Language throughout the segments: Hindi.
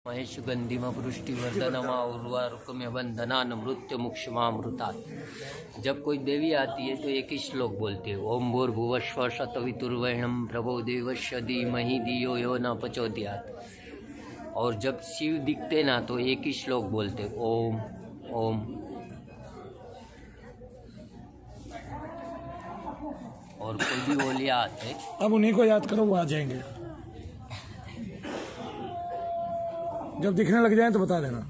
महेश गंधिमपुष्टिवर्धनमा उर्वारुकम्य बंधनान मृत्यु मुक्षमामृतात्। जब कोई देवी आती है तो एक ही श्लोक बोलते हैं, ओम भूर्भुवस्व सतवितुर्वरेण्यं भर्गो देवस्य धीमहि धियो यो न प्रचोदयात्। और जब शिव दिखते ना तो एक ही श्लोक बोलते, ओम ओम। और कोई भी बोलिया आते, अब उन्हीं को याद करो, वो आ जाएंगे। जब दिखने लग जाए तो बता देना।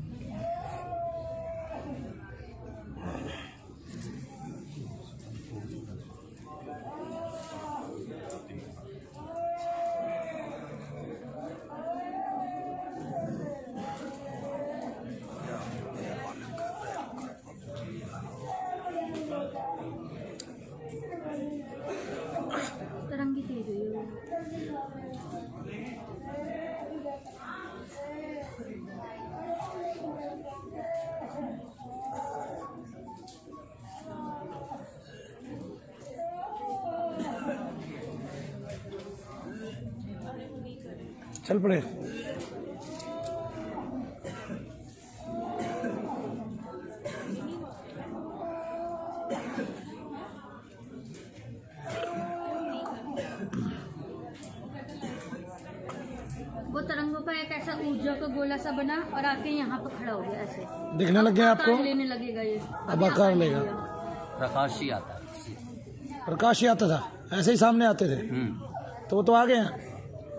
तरंगी तेज हुई है। चल पड़े। वो तरंगों का एक ऐसा ऊर्जा का गोला सा बना और आके यहाँ पे खड़ा हो गया, ऐसे दिखने लग गया आपको? लेने लगेगा ये, अब आकार लेगा। प्रकाश ही आता है। प्रकाश ही आता था, ऐसे ही सामने आते थे। तो वो तो आ गए हैं।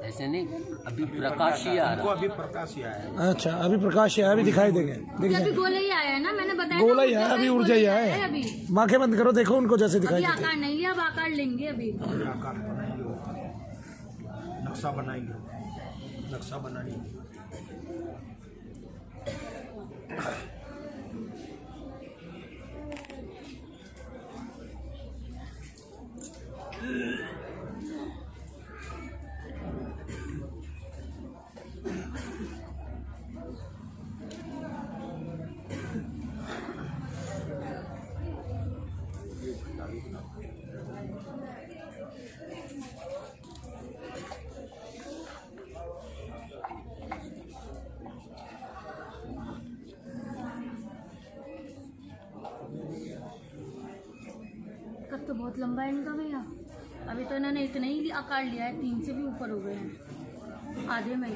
ऐसे नहीं, अभी प्रकाश ही आ रहा है। अभी प्रकाश ही आया है। अच्छा, अभी प्रकाश ही आया, अभी दिखाई देंगे। दिख अभी जाए, गोला ही आया है ना, मैंने बताया गोला ही है, अभी ऊर्जा ही है। अभी आंखें बंद करो, देखो उनको जैसे अभी दिखाई देते। आकार नहीं लिया, अब आकार लेंगे। अभी आकार बनाएंगे, नक्शा बनाएंगे, नक्शा बनाएंगे। कब तो बहुत लंबा है इनका भैया। अभी तो इन्होंने इतना ही आकार लिया है, 3 से भी ऊपर हो गए हैं आधे में ही।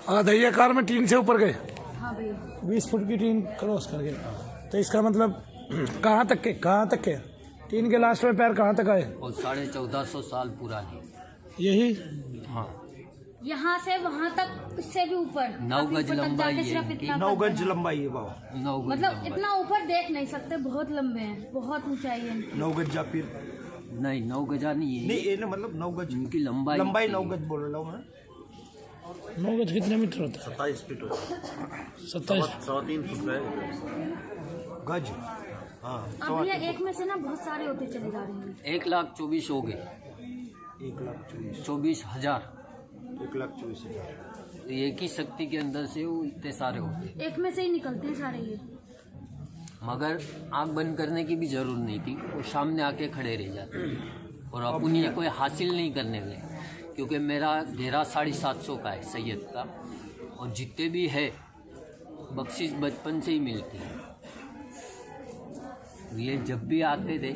आधा कार में टीन से ऊपर गए। हाँ भैया, 20 फुट की टीन क्रॉस कर गए। तो इसका मतलब कहाँ तक के टीन के लास्ट में पैर कहाँ तक आए? और 1450 साल पुरानी यही। हाँ, यहाँ से वहाँ तक, इससे भी ऊपर 9 गज लंबाई है सिर्फ इनकी। इतना 9 गज लंबाई है बाबा। 9 गज मतलब लंबाई। इतना ऊपर देख नहीं सकते, बहुत लंबे हैं, बहुत ऊंचाई है इनकी। 9 गज या फिर नहीं, 9 गजा नहीं है। नहीं, ये ना मतलब 9 गज इनकी लंबाई 9 गज बोल रहा हूँ मैं। 9 गज कितने मीटर होता है? 27 फीट होता है। 27। 3.25 फुट है गज। हाँ, अब भैया एक में से ना बहुत सारे होते चले जा रहे हैं। 1,24,000 हो गए। 1,24,000। 24,000 1,24,000। एक ही शक्ति के अंदर से वो इतने सारे हो गए। एक में से ही निकलते हैं सारे ये। मगर आंख बंद करने की भी जरूरत नहीं थी, वो सामने आके खड़े रह जाते। और अपन ये कोई हासिल नहीं करने गए, क्योंकि मेरा घेरा 750 का है सैयद का, और जितने भी है बख्शिश बचपन से ही मिलती है। ये जब भी आते थे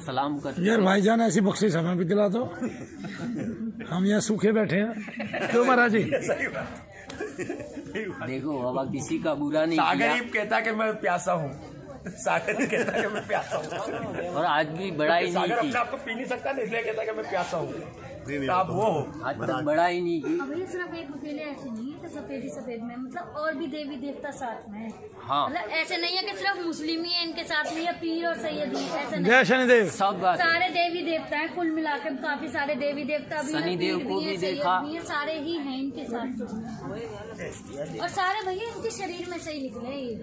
सलाम करते। यार भाईजान, ऐसी बख्शिश हमें भी दिला दो। हम यहाँ सूखे बैठे हैं। क्यों महाराज जी? देखो बाबा, किसी का बुरा नहीं सागर किया। ही कहता कि मैं प्यासा हूँ। सागर ही कहता कि मैं प्यासा हूँ। और आज भी बड़ा ही नहीं सागर की। अपने आप को पी नहीं सकता ना, इसलिए कहता कि मैं प्यासा हूँ। आप वो हो। आज तक बड़ा ही नहीं की। अब ये सिर्फ एक अकेले ऐसे नहीं है कि सफेद ही सफेद में, मतलब और भी देवी देवता साथ में है। हाँ, मतलब ऐसे नहीं है कि सिर्फ मुस्लिम ही है इनके साथ में, या पीर और सैयद ही, ऐसे नहीं। जय शनिदेव। सब बात है। सारे देवी देवता हैं, कुल मिलाकर काफी सारे देवी देवता भी हैं, शनिदेव पीर को भी भी हैं, सैयद देखा। भी हैं, सारे ही हैं इनके साथ। और सारे भैया इनके शरीर में से ही निकले ये,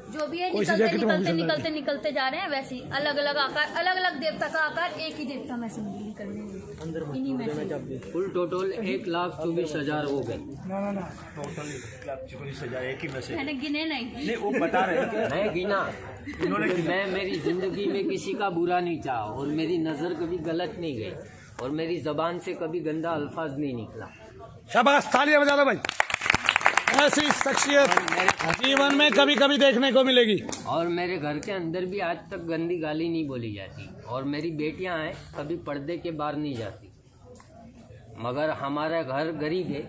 जो भी है कोई सी निकलते जैकेट में निकलते भी चल रहा है। निकलते निकलते जा रहे हैं। वैसे ही अलग अलग आकार, अलग अलग देवता का आकार एक ही देवता में से निकलने हैं। इन्हीं में से। कुल टोटल 1,24,000 हो गए। टोटल 1,24,000 एक ही में से। मैंने गिने नहीं। नहीं वो बता रहे हैं कि मैं गिना, मैं मेरी जिंदगी में किसी का बुरा नहीं चाहा और मेरी नज़र कभी गलत नहीं गई और मेरी जबान से कभी गंदा अल्फाज नहीं निकला। शाबाश, तालियां बजा दो भाई। ऐसी शख्सियत जीवन में कभी कभी देखने को मिलेगी। और मेरे घर के अंदर भी आज तक गंदी गाली नहीं बोली जाती और मेरी बेटियां हैं कभी पर्दे के बाहर नहीं जाती। मगर हमारा घर गरीब है,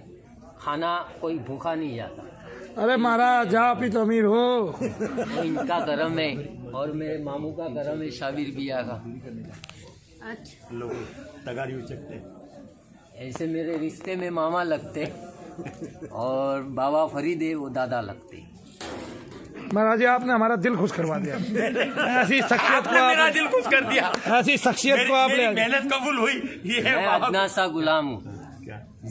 खाना कोई भूखा नहीं जाता। अरे महाराज आप ही तो अमीर हो। तो इनका करम है और मेरे मामू का करम है, शाबिर बिया का। अच्छा, लोग तगारी उचकते। ऐसे मेरे रिश्ते में मामा लगते और बाबा फरीद है वो दादा लगते। महाराज जी आपने हमारा दिल खुश करवा दिया। ऐसी शख्सियत को आपने मेरा आप, दिल खुश कर दिया। ऐसी शख्सियत को आप ले मेरी आए। मेहनत कबूल हुई। ये है मैं बाबा। अदना सा गुलाम हूँ,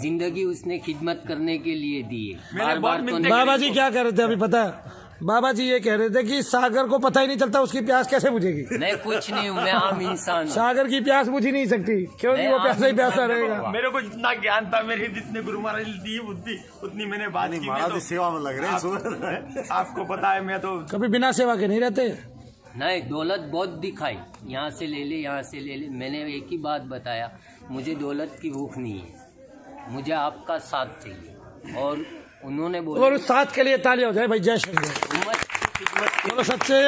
जिंदगी उसने खिदमत करने के लिए दी है। मैंने बार बार बहुत तो मिलते- बाबा जी क्या कह रहे थे अभी पता है? बाबा जी ये कह रहे थे कि सागर को पता ही नहीं चलता उसकी प्यास कैसे बुझेगी। मैं कुछ नहीं हूँ, मैं आम इंसान हूँ। सागर की प्यास बुझ ही नहीं सकती क्योंकि वो प्यासा ही प्यासा रहेगा। मेरे को जितना ज्ञान था, मेरे जितने गुरु महाराज ने दी बुद्धि उतनी मैंने बात की। मैं तो सेवा में लग रहे हैं। आपको पता है मैं तो कभी बिना सेवा के नहीं रहते। नहीं, दौलत बहुत दिखाई, यहाँ से ले ले यहाँ से ले ले। मैंने एक ही बात बताया, मुझे दौलत की भूख नहीं है, मुझे आपका साथ चाहिए। और उन्होंने और बोला उस साथ के लिए तालियां हो जाए भाई। जय शनिदेव, उम्मत की खिदमत के बोलो सच्चे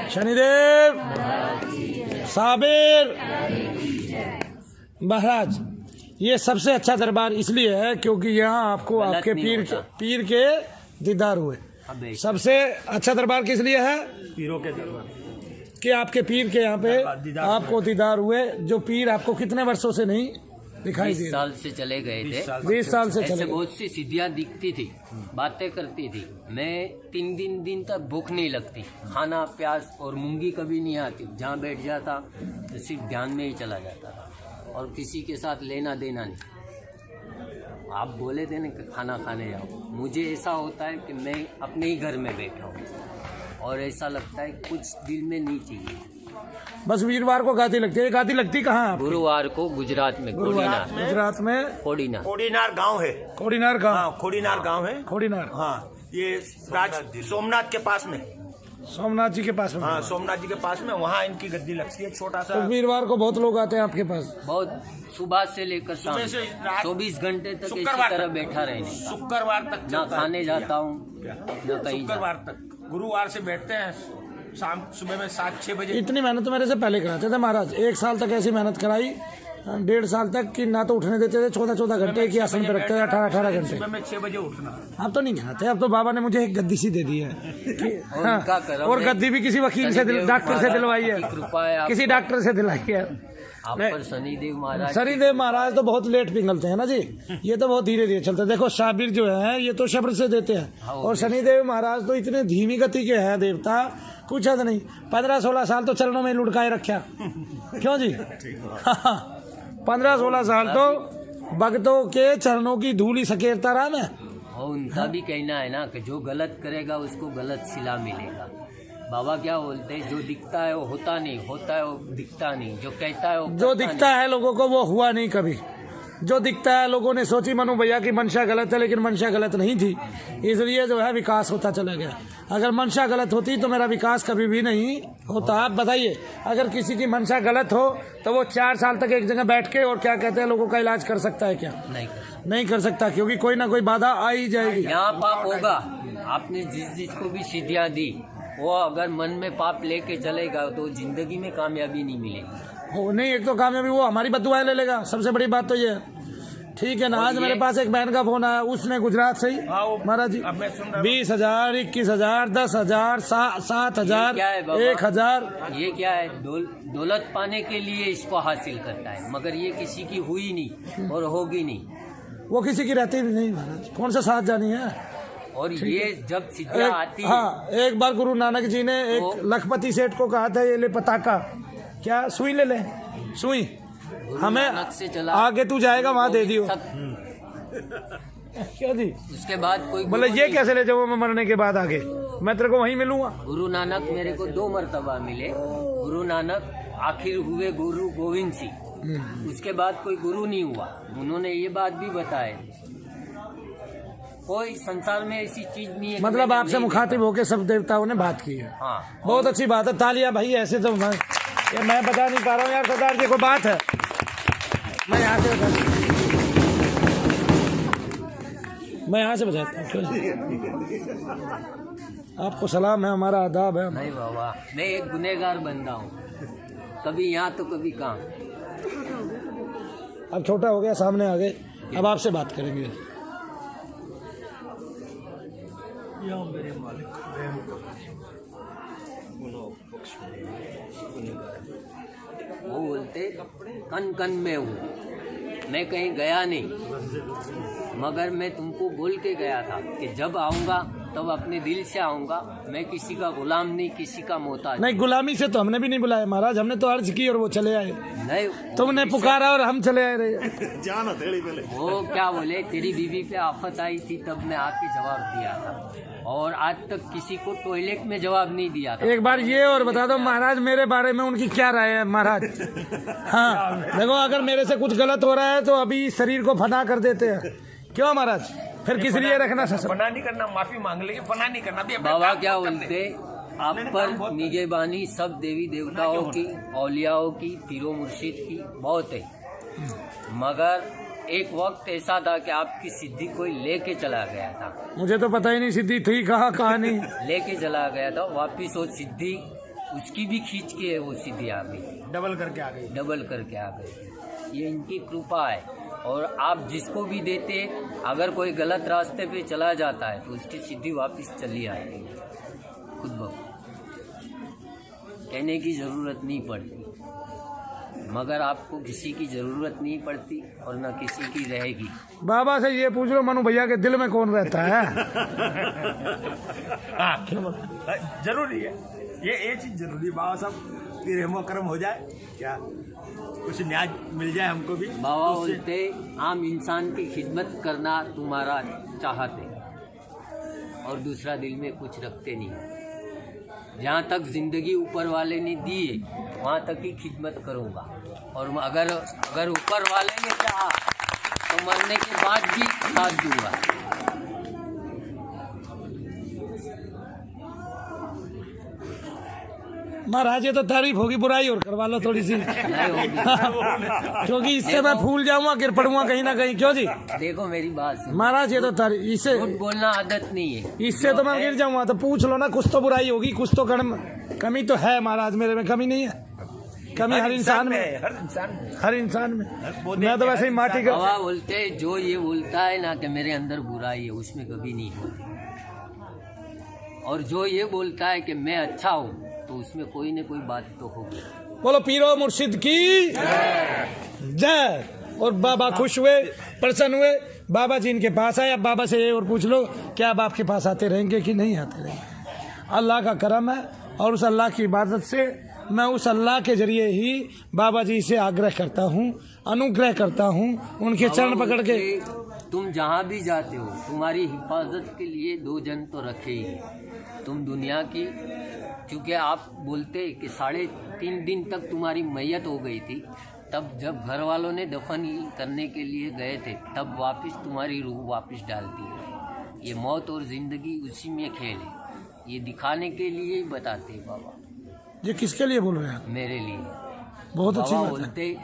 शनिदेव साबिर महाराज। ये सबसे अच्छा दरबार इसलिए है क्योंकि यहाँ आपको गलत आपके नहीं होता। पीर के दीदार हुए। अबे, सबसे अच्छा दरबार किस लिए है पीरों के दरबार। कि आपके पीर के यहाँ पे दीदार आपको दीदार हुए, जो पीर आपको कितने वर्षों से नहीं दिखाई 20 दे। साल से चले गए थे। 20 साल से ऐसे चले गए। बहुत सी सिद्धियाँ दिखती थी, बातें करती थी। मैं 3 दिन तक भूख नहीं लगती, खाना प्यास और मूंगी कभी नहीं आती। जहाँ बैठ जाता तो सिर्फ ध्यान में ही चला जाता था और किसी के साथ लेना देना नहीं। आप बोले थे ना कि खाना खाने जाओ, मुझे ऐसा होता है कि मैं अपने ही घर में बैठा हूँ और ऐसा लगता है कुछ दिल में नहीं चाहिए। बस वीरवार को गाती लगती है। ये गाती लगती कहाँ है? गुरुवार को गुजरात में गुरुवार गुजरात में कोडीनार। खोड़ीनार गांव है। कोडीनार गाँव। हाँ, खोड़ीनार गांव है। कोडीनार हाँ, ये सोमनाथ के पास में। सोमनाथ जी के पास में। हाँ, सोमनाथ जी के पास में, वहाँ इनकी गद्दी लगती है। छोटा सा तो वीरवार को बहुत लोग आते हैं आपके पास। बहुत सुबह से लेकर शाम, सुबह से रात- 24 घंटे तक इसी शुक्रवार तरह तक। बैठा रहने का। शुक्रवार तक ना चलता है। खाने जाता हूँ न कहीं शुक्रवार तक। गुरुवार से बैठते हैं, शाम सुबह में 7-6 बजे। इतनी मेहनत तो मेरे से पहले कराते थे महाराज। 1 साल तक ऐसी मेहनत कराई, 1.5 साल तक कि ना तो उठने देते थे। 14 घंटे की आसन पे रखते थे, 18 घंटे। सुबह में 6 बजे उठना। अब तो नहीं कराते। अब तो बाबा ने मुझे एक गद्दी सी दे दी है और हाँ, उनका करम और है। गद्दी भी किसी वकील से डॉक्टर से दिलवाई है, की कृपा है किसी डॉक्टर से दिलाई है। आप पर शनिदेव महाराज। शनिदेव महाराज तो बहुत लेट पिघलते हैं ना जी, ये तो बहुत धीरे धीरे चलते हैं। देखो शाबिर जो है ये तो शब्द से देते हैं और शनिदेव महाराज तो इतने धीमी गति के हैं देवता, कुछ हद नहीं। 15-16 साल तो चरणों में लुढ़काए रखा। क्यों जी? 15-16 साल तो भक्तों के चरणों की धूली सकेरता रहा मैं। और उनका भी कहना है ना कि जो गलत करेगा उसको गलत सिला मिलेगा। बाबा क्या बोलते हैं, जो दिखता है वो होता नहीं, होता है वो दिखता नहीं, जो कहता है वो जो करता दिखता है लोगों को वो हुआ नहीं कभी। जो दिखता है लोगों ने सोची मनु भैया की मंशा गलत है, लेकिन मंशा गलत नहीं थी, इसलिए जो है विकास होता चला गया। अगर मंशा गलत होती तो मेरा विकास कभी भी नहीं होता। आप बताइए, अगर किसी की मंशा गलत हो तो वो 4 साल तक एक जगह बैठ के और क्या कहते हैं लोगों का इलाज कर सकता है क्या? नहीं कर सकता। नहीं कर सकता, क्योंकि कोई ना कोई बाधा आ ही जाएगी। यहाँ पाप होगा। आपने जिसको भी सिद्धियाँ दी, वो अगर मन में पाप लेके चलेगा तो जिंदगी में कामयाबी नहीं मिलेगी। हो नहीं, एक तो कामयाबी वो हमारी बददुआएं ले लेगा। सबसे बड़ी बात तो ये है। ठीक है ना, आज मेरे पास एक बहन का फोन आया, उसने गुजरात से ही महाराज जी अब मैं सुन रहा 20,000, 21,000, 10,000, 7,000, क्या है बाबा? 1,000। ये क्या है? दौलत पाने के लिए इसको हासिल करता है, मगर ये किसी की हुई नहीं और होगी नहीं। वो किसी की रहती भी नहीं महाराज, कौन सा साथ जानी है। और ये जब सिद्धियाँ आती है, हाँ, एक बार गुरु नानक जी ने एक लखपति सेठ को कहा था, ये ले पताका, क्या सुई ले ले, सुई हमें नानक से चला, आगे तू जाएगा वहाँ दे दियो। सब- क्या जी? उसके बाद कोई बोले गुरु ये नहीं। कैसे ले जाऊँ मैं मरने के बाद आगे, मैं तेरे को वहीं मिलूंगा। गुरु नानक मेरे को 2 मरतबा मिले। गुरु नानक आखिर हुए गुरु गोविंद सिंह, उसके बाद कोई गुरु नहीं हुआ। उन्होंने ये बात भी बताई, कोई संसार में ऐसी चीज नहीं है। मतलब आपसे मुखातिब होकर सब देवताओं ने बात की है। हाँ, बहुत अच्छी बात है, तालियां भाई। ऐसे तो मैं बता नहीं पा रहा हूँ यार सरदार जी, को बात है। मैं यहाँ से बजाता हूँ। आपको सलाम है, हमारा आदाब है। नहीं बाबा, मैं एक गुनहगार बंदा हूँ, कभी यहाँ तो कभी कहाँ। अब छोटा हो गया, सामने आ गए, अब आपसे बात करेंगे। मेरे मालिक वो बोलते कन कन में हूँ, मैं कहीं गया नहीं, मगर मैं तुमको बोल के गया था कि जब आऊँगा तब अपने दिल से आऊँगा। मैं किसी का गुलाम नहीं, किसी का मोहताज नहीं। गुलामी से तो हमने भी नहीं बुलाया महाराज, हमने तो अर्ज की और वो चले आए। नहीं। तुमने पुकारा और हम चले आए रहे। जाना थेड़ी पहले। वो क्या बोले, तेरी बीवी पे आफत आई थी तब मैं आके जवाब दिया था, और आज तक किसी को टॉयलेट में जवाब नहीं दिया था। एक बार ये और बता दो महाराज, मेरे बारे में उनकी क्या राय है महाराज? हाँ देखो, अगर मेरे से कुछ गलत हो रहा है तो अभी शरीर को फना कर देते हैं, क्यों महाराज? फिर किस लिए रखना? फना नहीं करना, माफी मांग लेंगे, फना नहीं करना। बाबा क्या बोलते, आप पर निगहबानी सब देवी देवताओं की, औलियाओं की, पीरो मुर्शिद की बहुत है, मगर एक वक्त ऐसा था कि आपकी सिद्धि कोई लेके चला गया था। मुझे तो पता ही नहीं सिद्धि थी कहाँ नहीं। लेके चला गया था वापिस, वो सिद्धि उसकी भी खींच के वो सिद्धि आ गई, डबल करके आ गई। डबल करके आ गई। ये इनकी कृपा है। और आप जिसको भी देते, अगर कोई गलत रास्ते पे चला जाता है तो उसकी सिद्धि वापस चली आती है खुद ब खुद। कहने की जरूरत नहीं पड़ती, मगर आपको किसी की जरूरत नहीं पड़ती और न किसी की रहेगी। बाबा से ये पूछ लो मनु भैया के दिल में कौन रहता है? जरूरी है ये चीज जरूरी है बाबा साहब, फिर रहमो करम हो जाए, क्या कुछ न्याय मिल जाए हमको भी। बाबा बोलते आम इंसान की खिदमत करना तुम्हारा चाहते और दूसरा दिल में कुछ रखते नहीं। जहाँ तक जिंदगी ऊपर वाले ने दी है वहाँ तक ही खिदमत करूँगा, और अगर ऊपर वाले ने चाहा तो मरने के बाद भी साथ दूंगा। महाराज ये तो तारीफ होगी, बुराई और करवा लो थोड़ी सी। क्योंकि इससे मैं फूल जाऊंगा, गिर पड़ूंगा कहीं ना कहीं। क्यों जी? देखो मेरी बात सुनो महाराज, ये तो तारीफ, इससे झूठ बोलना आदत नहीं है। इससे तो मैं गिर जाऊंगा। तो पूछ लो ना, कुछ तो बुराई होगी, कुछ तो कमी तो है महाराज। मेरे में कमी नहीं है? कमी हर इंसान में, हर इंसान में। मैं तो वैसे ही माटी का। बाबा बोलते जो ये बोलता है ना कि मेरे अंदर बुराई है, उसमें कभी नहीं होती। और जो ये बोलता है कि मैं अच्छा हूँ तो उसमें कोई न कोई बात तो होगी। बोलो पीरो मुर्शिद की जय। और बाबा खुश हुए, प्रसन्न हुए। बाबा जी इनके पास आए। अब बाबा से ये और पूछ लो, क्या आप आपके पास आते रहेंगे कि नहीं आते रहेंगे? अल्लाह का करम है, और उस अल्लाह की इबादत से मैं उस अल्लाह के जरिए ही बाबा जी से आग्रह करता हूँ, अनुग्रह करता हूँ, उनके चरण पकड़ के। तुम जहाँ भी जाते हो तुम्हारी हिफाजत के लिए 2 जन तो रखे ही। तुम दुनिया की, क्योंकि आप बोलते कि 3.5 दिन तक तुम्हारी मैयत हो गई थी, तब जब घर वालों ने दफन करने के लिए गए थे तब वापस तुम्हारी रूह वापस डालती है। ये मौत और जिंदगी उसी में खेल है, ये दिखाने के लिए ही बताते हैं बाबा। ये किसके लिए बोल रहे हैं? मेरे लिए। बहुत अच्छी बाबा बात है। बोलते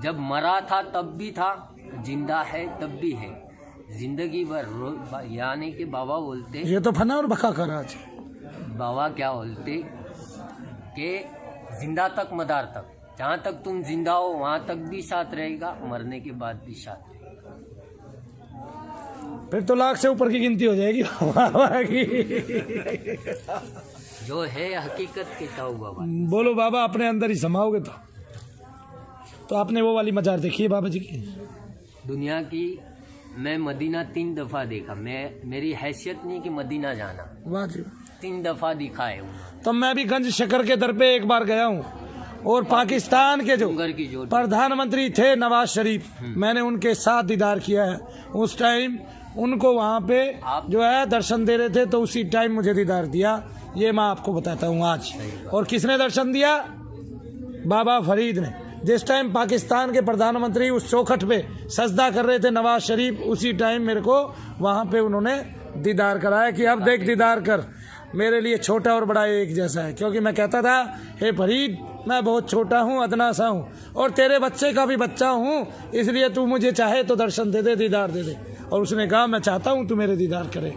जब मरा था तब भी था, जिंदा है तब भी है, जिंदगी भर यानी कि बाबा बोलते, ये तो फना और बका कर आज। बाबा क्या बोलते कि जिंदा तक मदार तक, जहाँ तक तुम जिंदा हो वहाँ तक भी साथ रहेगा, मरने के बाद भी साथ रहेगा। फिर तो लाख से ऊपर की गिनती हो जाएगी बाबा की। जो है हकीकत कहता हूँ बाबा। बोलो बाबा, अपने अंदर ही समाओगे तो आपने वो वाली मजार देखी है बाबा जी की? दुनिया की मैं मदीना 3 दफा देखा। मेरी हैसियत नहीं कि मदीना जाना, वाह जी। 3 दफा दिखाए हूँ। तो मैं भी गंज शकर के दर पे एक बार गया हूँ, और पाकिस्तान के जो घर की जो प्रधानमंत्री थे नवाज शरीफ, मैंने उनके साथ दीदार किया है। उस टाइम उनको वहाँ पे जो है दर्शन दे रहे थे, तो उसी टाइम मुझे दीदार दिया। ये मैं आपको बताता हूँ आज। और किसने दर्शन दिया? बाबा फरीद ने। जिस टाइम पाकिस्तान के प्रधानमंत्री उस चौखट पे सजदा कर रहे थे नवाज शरीफ, उसी टाइम मेरे को वहाँ पे उन्होंने दीदार कराया कि अब देख दीदार कर, मेरे लिए छोटा और बड़ा एक जैसा है। क्योंकि मैं कहता था हे फरीद मैं बहुत छोटा हूँ, अदना सा हूँ और तेरे बच्चे का भी बच्चा हूँ, इसलिए तू मुझे चाहे तो दर्शन दे दे, दीदार दे दे। और उसने कहा मैं चाहता हूँ तू मेरे दीदार करे।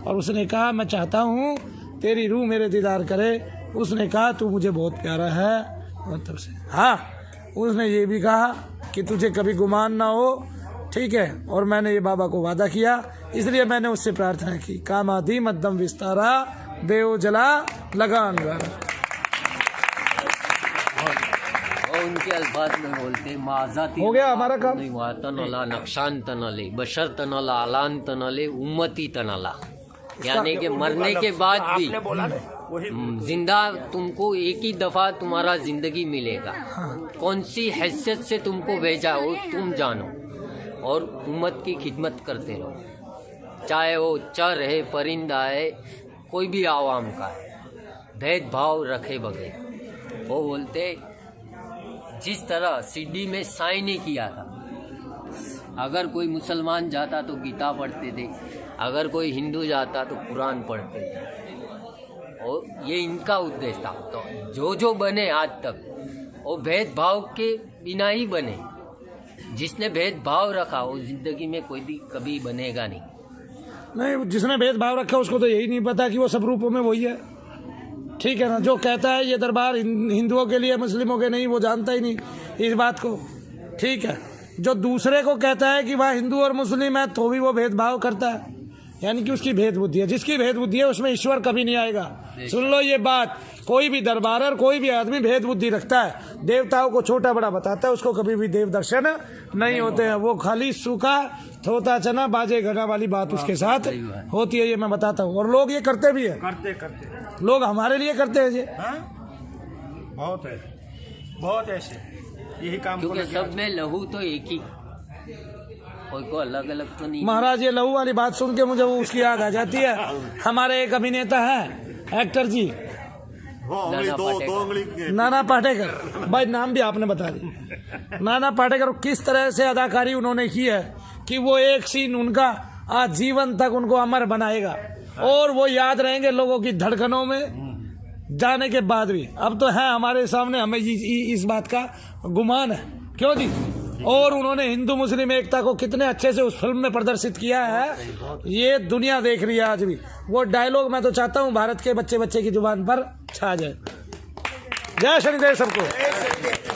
और उसने कहा मैं चाहता हूँ तेरी रूह मेरे दीदार करे। उसने कहा तू मुझे बहुत प्यारा है। मतलब से हाँ, उसने ये भी कहा कि तुझे कभी गुमान ना हो, ठीक है। और मैंने ये बाबा को वादा किया, इसलिए मैंने उससे प्रार्थना की कामादी मध्यम विस्तारा देव जला लगान। और उनके अल्फाज में बोलते माजाती हो गया हमारा काम। नहीं हुआ तनला नक्शान तनले बशर तनला अलान तनले उम्मती तनला, यानी कि मरने के बाद भी जिंदा तुमको एक ही दफा तुम्हारा जिंदगी मिलेगा। कौन सी हैसियत से तुमको भेजा हो तुम जानो, और उम्मत की खिदमत करते रहो, चाहे वो चर है, परिंदा है, कोई भी आवाम का है, भेदभाव रखे बगैर। वो बोलते जिस तरह सिड्डी में साई ने किया था, अगर कोई मुसलमान जाता तो गीता पढ़ते थे, अगर कोई हिंदू जाता तो कुरान पढ़ते थे, और ये इनका उद्देश्य था। तो जो बने आज तक वो भेदभाव के बिना ही बने। जिसने भेदभाव रखा वो जिंदगी में कोई भी कभी बनेगा नहीं। जिसने भेदभाव रखा उसको तो यही नहीं पता कि वो सब रूपों में वही है, ठीक है ना। जो कहता है ये दरबार हिंदुओं के लिए मुस्लिमों के नहीं, वो जानता ही नहीं इस बात को, ठीक है। जो दूसरे को कहता है कि वह हिंदू और मुस्लिम है तो भी वो भेदभाव करता है, यानी कि उसकी भेद बुद्धि है। जिसकी भेद बुद्धि है उसमें ईश्वर कभी नहीं आएगा। सुन लो ये बात, कोई भी दरबार कोई भी आदमी भेद बुद्धि रखता है, देवताओं को छोटा बड़ा बताता है, उसको कभी भी देव दर्शन नहीं होते हैं। वो खाली सूखा थोता चना बाजे घना वाली बात उसके साथ होती है, ये मैं बताता हूँ। और लोग ये करते भी है, करते लोग हमारे लिए करते हैं ये। बहुत है, बहुत ऐसे यही काम। क्योंकि सब में लहू तो एक ही, कोई को अलग अलग तो नहीं। महाराज ये लहू वाली बात सुन के मुझे वो उसकी याद आ जाती है। हमारे एक अभिनेता है, एक्टर जी, नाना पाटेकर, भाई नाम भी आपने बता दिया। नाना पाटेकर किस तरह से अदाकारी उन्होंने की है कि वो एक सीन उनका आज जीवन तक उनको अमर बनाएगा, और वो याद रहेंगे लोगों की धड़कनों में जाने के बाद भी। अब तो है हमारे सामने, हमें इस बात का गुमान है, क्यों जी। और उन्होंने हिंदू मुस्लिम एकता को कितने अच्छे से उस फिल्म में प्रदर्शित किया है, ये दुनिया देख रही है आज भी। वो डायलॉग मैं तो चाहता हूँ भारत के बच्चे बच्चे की जुबान पर छा जाए। जय शनिदेव सबको।